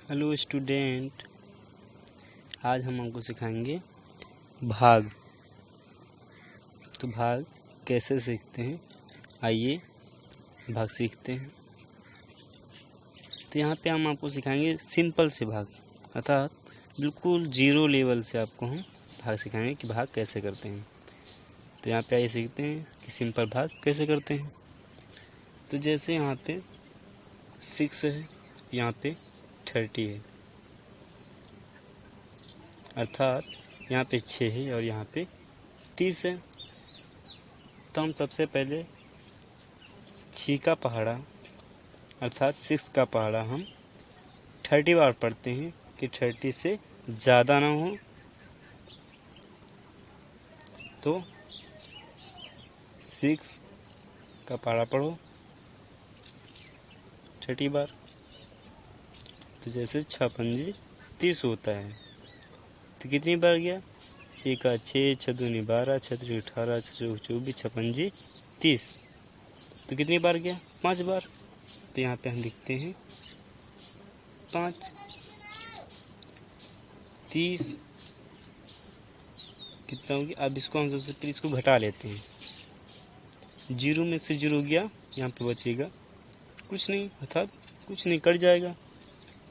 Hello student, आज हम आपको सिखाएंगे भाग। तो भाग कैसे सीखते हैं, आइए भाग सीखते हैं। तो यहाँ पे हम आपको सिखाएंगे सिंपल से भाग, अर्थात बिल्कुल जीरो लेवल से आपको हम भाग सिखाएंगे कि भाग कैसे करते हैं। तो यहाँ पे आइए सीखते हैं कि सिंपल भाग कैसे करते हैं। तो जैसे यहाँ पे 6 है, यहाँ पे 30 है, अर्थात यहाँ पे 6 है और यहाँ पे 30 है। तो हम सबसे पहले 6 का पहाड़ा अर्थात 6 का पहाड़ा हम 30 बार पढ़ते हैं कि 30 से ज़्यादा ना हो। तो 6 का पहाड़ा पढ़ो 30 बार। तो जैसे 6 पंजे 30 होता है, तो कितनी बार गया? 6 का 6, 6 दूनी 12, 6 त्रिक 18, 6 चौक 24, 6 पंजे 30। तो कितनी बार गया? 5 बार। तो यहाँ पे हम लिखते हैं 5। 30 कितना हो गया? अब इसको हम सबसे पहले इसको घटा लेते हैं। 0 में से 0 गया, यहाँ पे बचेगा कुछ नहीं, अर्थात कुछ नहीं, कट जाएगा।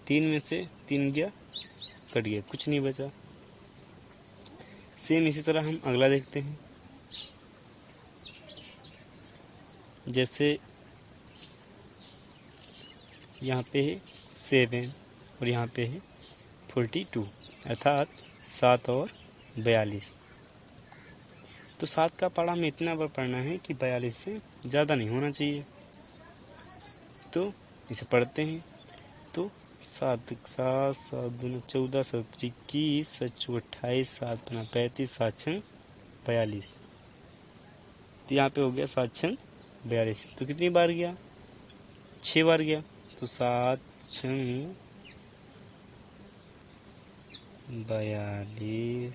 3 में से 3 गया, कट गया, कुछ नहीं बचा। सेम इसी तरह हम अगला देखते हैं। जैसे यहाँ पे है 7 और यहाँ पे है 42, अर्थात 7 और 42। तो 7 का पहाड़ा हमें इतना बार पढ़ना है कि 42 से ज़्यादा नहीं होना चाहिए। तो इसे पढ़ते हैं। तो 7 7 7 दूना 14, 7 21, 7 चौक 28, 7 पंजा 35, 7 छंग 42। तो यहाँ पे हो गया 7 छंग 42। तो कितनी बार गया? 6 बार गया। तो 7 छंग 42।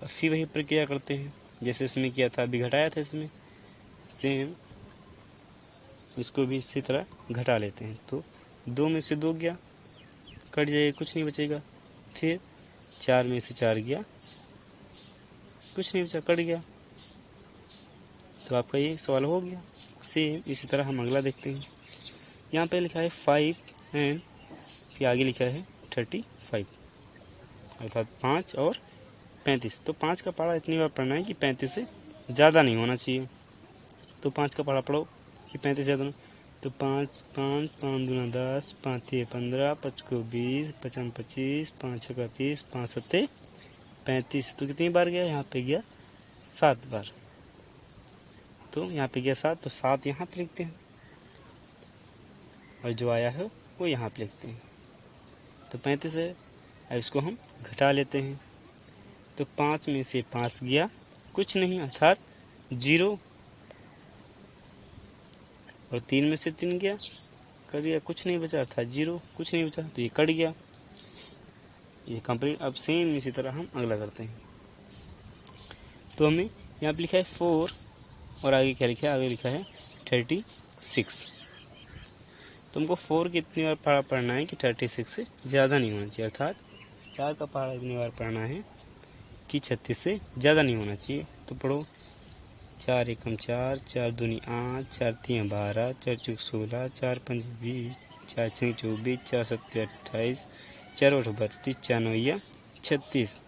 फिर वही प्रक्रिया करते हैं जैसे इसमें किया था, अभी घटाया था इसमें, सेम इसको भी इसी तरह घटा लेते हैं। तो 2 में से 2 गया, कट जाएगा, कुछ नहीं बचेगा। फिर 4 में से 4 गया, कुछ नहीं बचा, कट गया। तो आपका ये सवाल हो गया। सेम इसी तरह हम अगला देखते हैं। यहाँ पे लिखा है 5 एंड फिर आगे लिखा है 35, अर्थात 5 और 35। तो 5 का पहाड़ा इतनी बार पढ़ना है कि 35 से ज़्यादा नहीं होना चाहिए। तो 5 का पहाड़ा पढ़ो कि 35 से ज़्यादा। तो 5 5 5 दूना 10, 5 3 15, 5 को 20, 5 25, 5 6 30, 5 7 35। तो कितनी बार गया? यहाँ पे गया 7 बार। तो यहाँ पे गया 7, तो 7 यहाँ पे लिखते हैं और जो आया है वो यहाँ पे लिखते हैं। तो 35 है, अब इसको हम घटा लेते हैं। तो 5 में से 5 गया, कुछ नहीं, अर्थात 0। और 3 में से 3 गया, कट गया, कुछ नहीं बचा, अर्थात 0, कुछ नहीं बचा। तो ये कट गया, ये कंप्लीट। अब सेम इसी तरह हम अगला करते हैं। तो हमें यहाँ पे लिखा है 4 और आगे क्या लिखा है? आगे लिखा है 36। तो हमको 4 कितनी बार पहाड़ा पढ़ना है कि 36 से ज़्यादा नहीं होना चाहिए, अर्थात 4 का पहाड़ा इतनी बार पढ़ना है कि 36 से ज़्यादा नहीं होना चाहिए। तो पढ़ो 4 एकम 4, 4 दूनी 8, 4 तीन 12, 4 चौक 16, 4 पंज 20, 4 छः 24, 4 सत्त 28, 4 आठ 32, 4 नौ 36।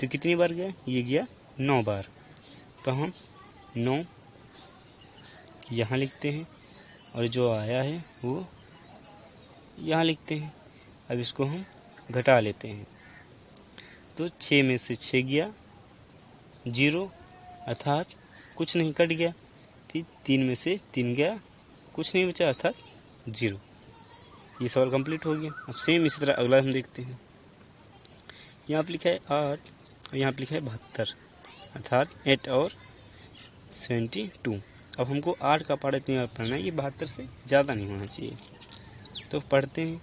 तो कितनी बार गया? ये गया 9 बार। तो हम 9 यहाँ लिखते हैं और जो आया है वो यहाँ लिखते हैं। अब इसको हम घटा लेते हैं। तो 6 में से 6 गया, 0, अर्थात कुछ नहीं, कट गया। फिर 3 में से 3 गया, कुछ नहीं बचा, अर्थात 0। ये सवाल कंप्लीट हो गया। अब सेम इसी तरह अगला हम देखते हैं। यहाँ पर लिखा है 8 और यहाँ पर लिखा है 72, अर्थात 8 और 72। अब हमको 8 का पहाड़ा इतनी बार पढ़ना है कि 72 से ज़्यादा नहीं होना चाहिए। तो पढ़ते हैं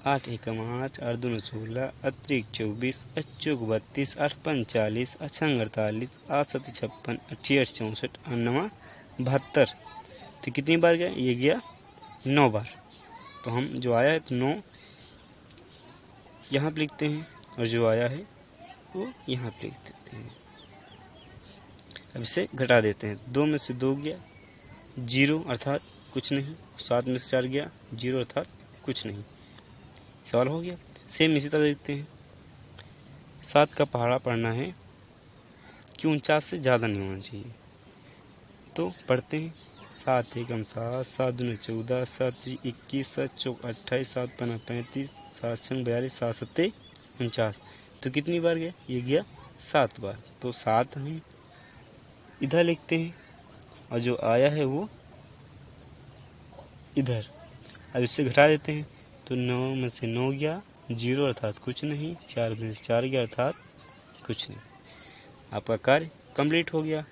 8 एकम 8, 8 दूना 16, अतिरिक 24, 8 चौक 32, 8 पंज 40, 8 छंग 48, 8 सत्त 56, 88 64, 8 नवा 72। तो कितनी बार गया? ये गया 9 बार। तो हम जो आया है तो 9 यहाँ पे लिखते हैं और जो आया है वो यहाँ पे लिख देते हैं। अब इसे घटा देते हैं। 2 में से 2 गया 0 अर्थात कुछ नहीं। 7 में से 4 गया 0 अर्थात कुछ नहीं। सवाल हो गया। सेम इसी तरह देखते हैं। 7 का पहाड़ा पढ़ना है कि 49 से ज़्यादा नहीं होना चाहिए। तो पढ़ते हैं 7 एकम 7, 7 दूनी 14, 7 3 21, 7 चौक 28, 7 पन्ना 35, 7 छंग 42, 7 सत्ते 49। तो कितनी बार गया? ये गया 7 बार। तो 7 हम इधर लिखते हैं और जो आया है वो इधर। अब इससे घटा देते हैं तो 9 में से 9 गया 0 अर्थात कुछ नहीं। 4 में से 4 गया अर्थात कुछ नहीं। आपका कार्य कंप्लीट हो गया।